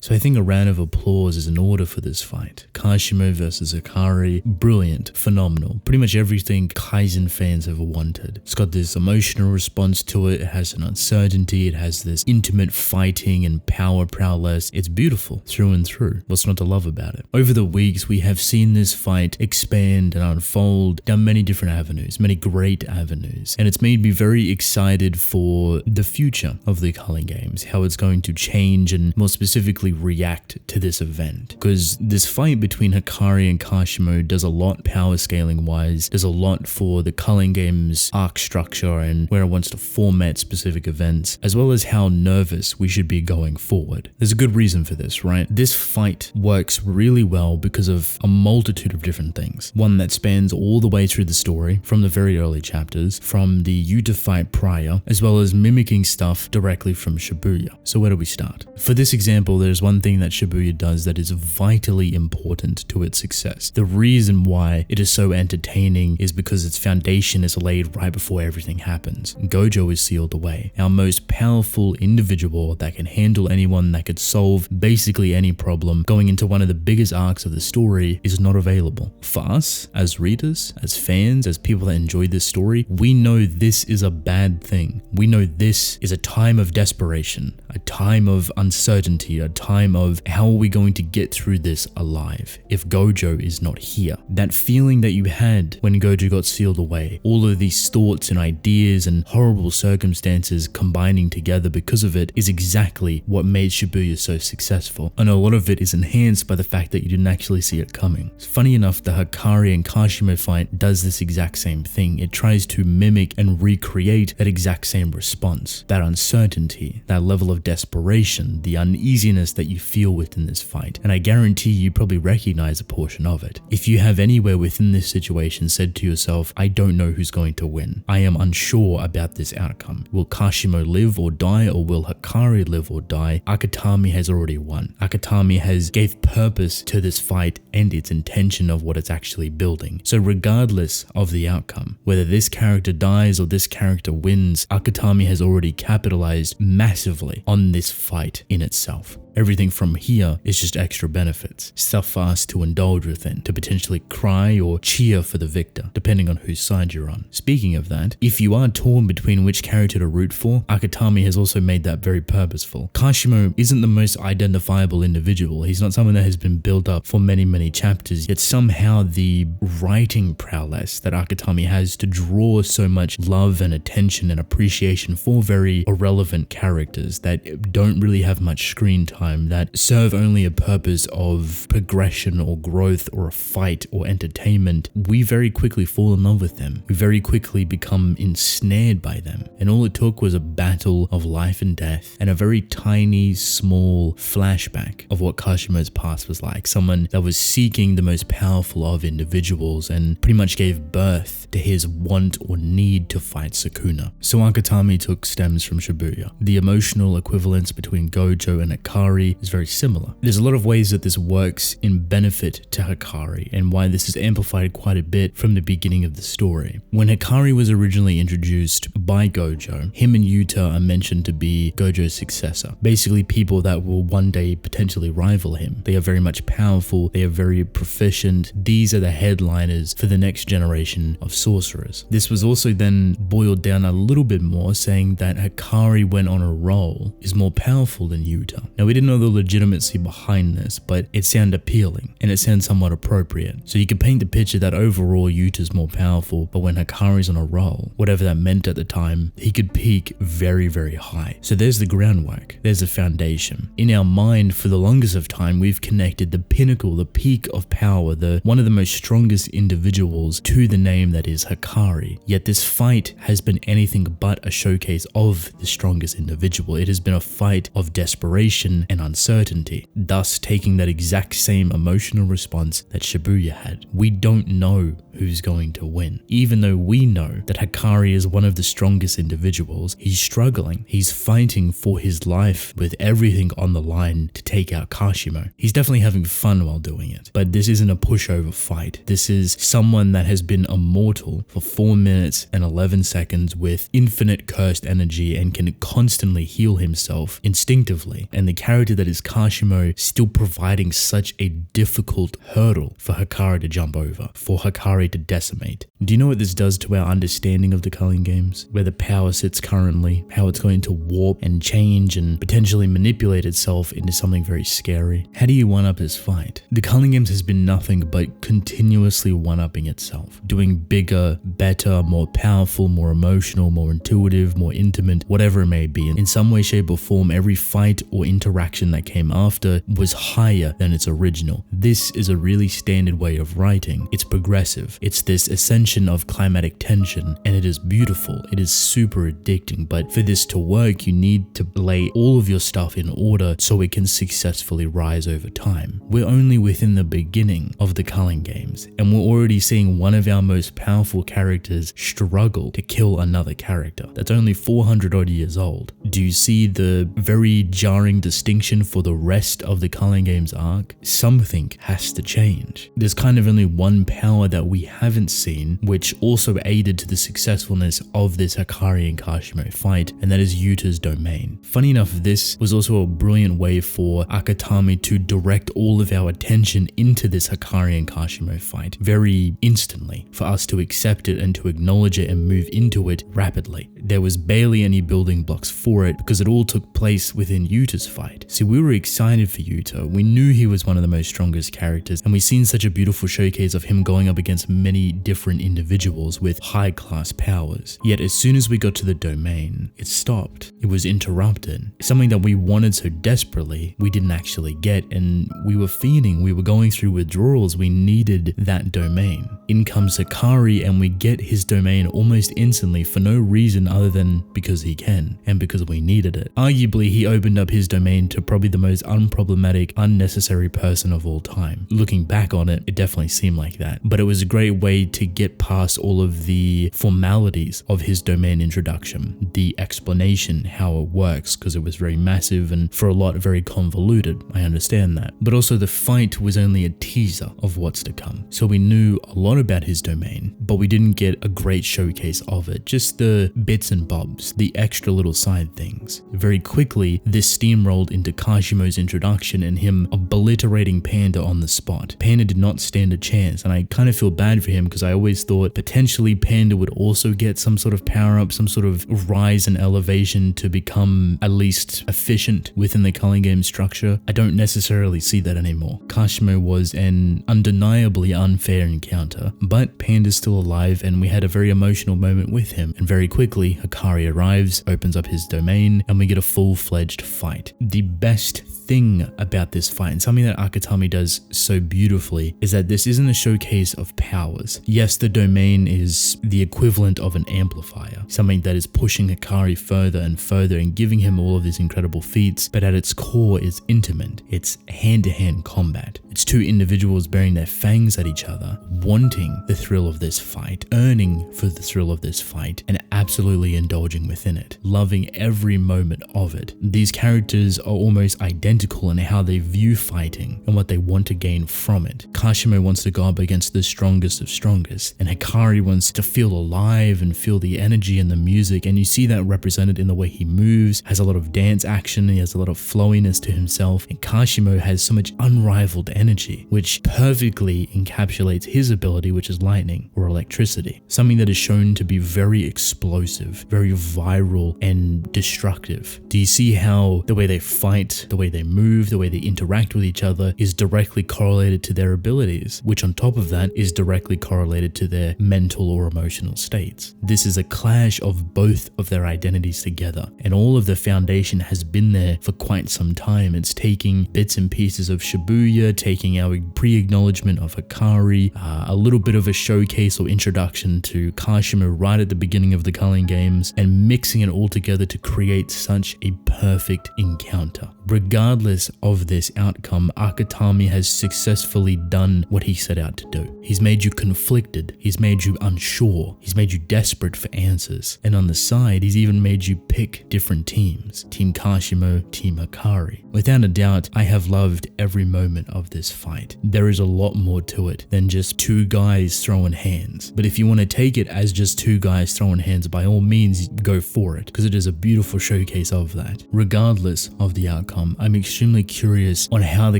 So I think a round of applause is in order for this fight. Kashimo versus Hikari, brilliant, phenomenal. Pretty much everything Kaisen fans ever wanted. It's got this emotional response to it, it has an uncertainty, it has this intimate fighting and power prowess. It's beautiful through and through. What's not to love about it? Over the weeks, we have seen this fight expand and unfold down many different avenues, many great avenues. And it's made me very excited for the future of the Culling games, how it's going to change and more specifically react to this event. Because this fight between Hikari and Kashimo does a lot power scaling wise, does a lot for the Culling games arc structure and where it wants to format specific events, as well as how nervous we should be going forward. There's a good reason for this, right? This fight works really well because of a multitude of different things. One that spans all the way through the story, from the very early chapters, from the Yuta fight prior, as well as mimicking stuff directly from Shibuya. So where do we start? For this example, there's one thing that Shibuya does that is vitally important to its success. The reason why it is so entertaining is because its foundation is laid right before everything happens. Gojo is sealed away. Our most powerful individual that can handle anyone, that could solve basically any problem, going into one of the biggest arcs of the story, is not available. For us, as readers, as fans, as people that enjoy this story, we know this is a bad thing. We know this is a time of desperation, a time of uncertainty, a time of how are we going to get through this alive if Gojo is not here. That feeling that you had when Gojo got sealed away, all of these thoughts and ideas and horrible circumstances combining together because of it, is exactly what made Shibuya so successful. And a lot of it is enhanced by the fact that you didn't actually see it coming. Funny enough, the Hikari and Kashimo fight does this exact same thing. It tries to mimic and recreate that exact same response, that uncertainty, that level of desperation, the uneasiness that you feel within this fight. And I guarantee you probably recognize a portion of it. If you have anywhere within this situation said to yourself, I don't know who's going to win, I am unsure about this outcome. Will Kashimo live or die, or will Hikari live or die? Akutami has already won. Akutami has gave purpose to this fight and its intention of what it's actually building. So regardless of the outcome, whether this character dies or this character wins, Akutami has already capitalized massively on this fight in itself. Everything from here is just extra benefits, stuff for us to indulge within, to potentially cry or cheer for the victor, depending on whose side you're on. Speaking of that, if you are torn between which character to root for, Akutami has also made that very purposeful. Kashimo isn't the most identifiable individual. He's not someone that has been built up for many chapters, yet somehow the writing prowess that Akutami has to draw so much love and attention and appreciation for very irrelevant characters that don't really have much screen time, that serve only a purpose of progression or growth or a fight or entertainment, we very quickly fall in love with them. We very quickly become ensnared by them. And all it took was a battle of life and death and a very tiny, small flashback of what Kashimo's past was like. Someone that was seeking the most powerful of individuals and pretty much gave birth to his want or need to fight Sukuna. So Akutami took stems from Shibuya. The emotional equivalence between Gojo and Hikari is very similar. There's a lot of ways that this works in benefit to Hikari and why this is amplified quite a bit from the beginning of the story. When Hikari was originally introduced by Gojo, him and Yuta are mentioned to be Gojo's successor. Basically people that will one day potentially rival him. They are very much powerful, they are very proficient. These are the headliners for the next generation of sorcerers. This was also then boiled down a little bit more, saying that Hikari, when on a roll, is more powerful than Yuta. Now we didn't know the legitimacy behind this, but it sounded appealing and it sounds somewhat appropriate. So you can paint the picture that overall Yuta's more powerful, but when Hikari's on a roll, whatever that meant at the time, he could peak very high. So there's the groundwork, there's the foundation. In our mind, for the longest of time, we've connected the pinnacle, the peak of power, one of the most strongest individuals to the name that is Hikari. Yet this fight has been anything but a showcase of the strongest individual. It has been a fight of desperation and uncertainty, thus taking that exact same emotional response that Shibuya had. We don't know who's going to win. Even though we know that Hikari is one of the strongest individuals, he's struggling. He's fighting for his life with everything on the line to take out Kashimo. He's definitely having fun while doing it, but this isn't a pushover fight. This is someone that has been immortal for 4 minutes and 11 seconds with infinite cursed energy and can constantly heal himself instinctively. And the character character that is Kashimo still providing such a difficult hurdle for Hikari to jump over, for Hikari to decimate. Do you know what this does to our understanding of the Culling games? Where the power sits currently, how it's going to warp and change and potentially manipulate itself into something very scary. How do you one-up this fight? The Culling games has been nothing but continuously one-upping itself, doing bigger, better, more powerful, more emotional, more intuitive, more intimate, whatever it may be. In some way, shape or form, every fight or interaction that came after was higher than its original. This is a really standard way of writing. It's progressive. It's this ascension of climatic tension, and it is beautiful. It is super addicting, but for this to work, you need to lay all of your stuff in order so it can successfully rise over time. We're only within the beginning of the Culling games, and we're already seeing one of our most powerful characters struggle to kill another character that's only 400 odd years old. Do you see the very jarring distinction for the rest of the Culling games arc? Something has to change. There's kind of only one power that we haven't seen, which also aided to the successfulness of this Hikari and Kashimo fight, and that is Yuta's domain. Funny enough, this was also a brilliant way for Akutami to direct all of our attention into this Hikari and Kashimo fight very instantly, for us to accept it and to acknowledge it and move into it rapidly. There was barely any building blocks for it because it all took place within Yuta's fight. See, we were excited for Yuta. We knew he was one of the most strongest characters, and we've seen such a beautiful showcase of him going up against many different individuals with high class powers. Yet as soon as we got to the domain, it stopped. It was interrupted. Something that we wanted so desperately, we didn't actually get, and we were fiending. We were going through withdrawals. We needed that domain. In comes Hikari, and we get his domain almost instantly for no reason other than because he can, and because we needed it. Arguably, he opened up his domain to probably the most unproblematic, unnecessary person of all time. Looking back on it, it definitely seemed like that. But it was a great way to get past all of the formalities of his domain introduction, the explanation, how it works, because it was very massive and for a lot very convoluted. I understand that. But also the fight was only a teaser of what's to come. So we knew a lot about his domain, but we didn't get a great showcase of it. Just the bits and bobs, the extra little side things. Very quickly, this steamrolled into Kashimo's introduction and him obliterating Panda on the spot. Panda did not stand a chance, and I kind of feel bad for him because I always thought potentially Panda would also get some sort of power up, some sort of rise and elevation to become at least efficient within the Culling game structure. I don't necessarily see that anymore. Kashimo was an undeniably unfair encounter, but Panda's still alive and we had a very emotional moment with him, and very quickly Hikari arrives, opens up his domain, and we get a full-fledged fight. The best thing about this fight, and something that Akutami does so beautifully, is that this isn't a showcase of powers. Yes, the domain is the equivalent of an amplifier, something that is pushing Hikari further and further and giving him all of these incredible feats, but at its core is intimate. It's hand-to-hand combat. It's two individuals bearing their fangs at each other, wanting the thrill of this fight, earning for the thrill of this fight, and absolutely indulging within it, loving every moment of it. These characters are almost identical in how they view fighting and what they want to gain from it. Kashimo wants to go up against the strongest of strongest, and Hikari wants to feel alive and feel the energy and the music, and you see that represented in the way he moves, has a lot of dance action, he has a lot of flowiness to himself, and Kashimo has so much unrivaled energy, which perfectly encapsulates his ability, which is lightning or electricity, something that is shown to be very explosive, very viral and destructive. Do you see how the way they fight, the way they move, the way they interact with each other is directly correlated to their abilities, which on top of that is directly correlated to their mental or emotional states. This is a clash of both of their identities together, and all of the foundation has been there for quite some time. It's taking bits and pieces of Shibuya, taking our pre-acknowledgement of Hikari, a little bit of a showcase or introduction to Kashimo right at the beginning of the Culling games, and mixing it all together to create such a perfect encounter. Regardless of this outcome, Akutami has successfully done what he set out to do. He's made you conflicted, he's made you unsure, he's made you desperate for answers, and on the side, he's even made you pick different teams. Team Kashimo, Team Hikari. Without a doubt, I have loved every moment of this fight. There is a lot more to it than just two guys throwing hands, but if you want to take it as just two guys throwing hands, by all means go for it, because it is a beautiful showcase of that. Regardless of the outcome, I'm extremely curious on how the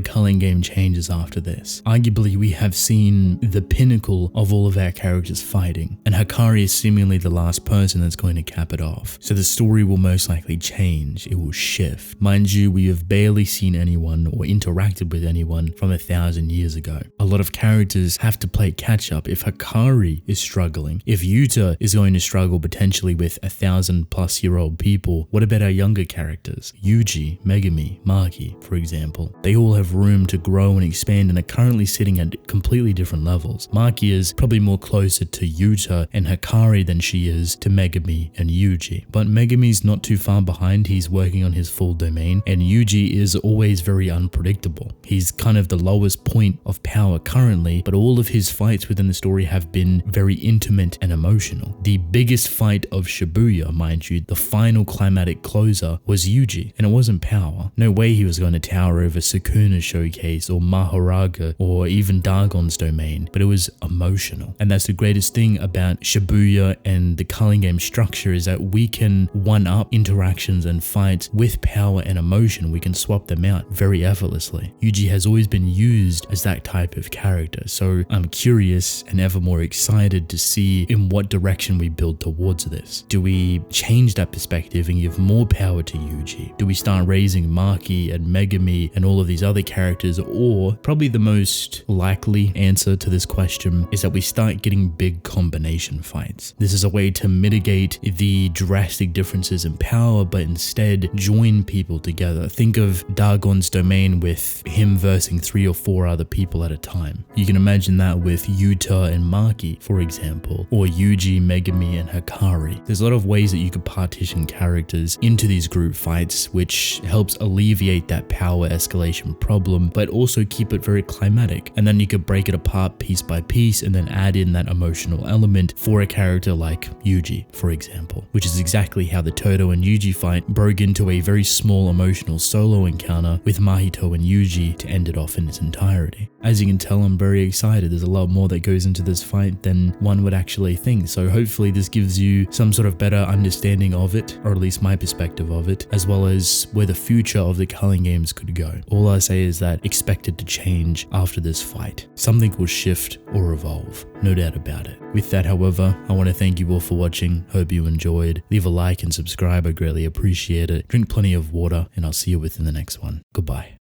Culling game changes after this. Arguably, we have seen the pinnacle of all of our characters fighting, and Hikari is seemingly the last person that's going to cap it off. So the story will most likely change, it will shift. Mind you, we have barely seen anyone or interacted with anyone from 1,000 years ago. A lot of characters have to play catch up. If Hikari is struggling, if Yuta is going to struggle potentially with 1,000+ year old people, what about our younger characters? Yuji, Megumi, Maki, for example. They all have room to grow and expand and are currently sitting at completely different levels. Maki is probably more closer to Yuta and Hikari than she is to Megumi and Yuji. But Megumi's not too far behind, he's working on his full domain, and Yuji is always very unpredictable. He's kind of the lowest point of power currently, but all of his fights within the story have been very intimate and emotional. The biggest fight of Shibuya, mind you, the final climatic closer, was Yuji, and it wasn't power. No way he was going to tower over Sukuna's showcase or Mahoraga or even Dagon's domain, but it was emotional. And that's the greatest thing about Shibuya and the Culling game structure, is that we can one-up interactions and fights with power and emotion. We can swap them out very effortlessly. Yuji has always been used as that type of character, so I'm curious and ever more excited to see in what direction we build towards this. Do we change that perspective and give more power to Yuji? Do we start raising Maki and Megumi and all of these other characters? Or probably the most likely answer to this question is that we start getting big combination fights. This is a way to mitigate the drastic differences in power, but instead join people together. Think of Dagon's domain with him versing 3 or 4 other people at a time. You can imagine that with Yuta and Maki, for example, or Yuji, Megumi, and Hikari. There's a lot of ways that you could partition characters into these group fights, which helps alleviate that power escalation problem, but also keep it very climatic. And then you could break it apart piece by piece and then add in that emotional element for a character like Yuji, for example, which is exactly how the Todo and Yuji fight broke into a very small emotional solo encounter with Mahito and Yuji to end it off in its entirety. As you can tell, I'm very excited. There's a lot more that goes into this fight than one would actually think. So hopefully this gives you some sort of better understanding of it, or at least my perspective of it, as well as where the future of the Culling games could go. All I say is that expect it to change after this fight. Something will shift or evolve, no doubt about it. With that, however, I want to thank you all for watching. Hope you enjoyed. Leave a like and subscribe, I greatly appreciate it. Drink plenty of water, and I'll see you within the next one. Goodbye.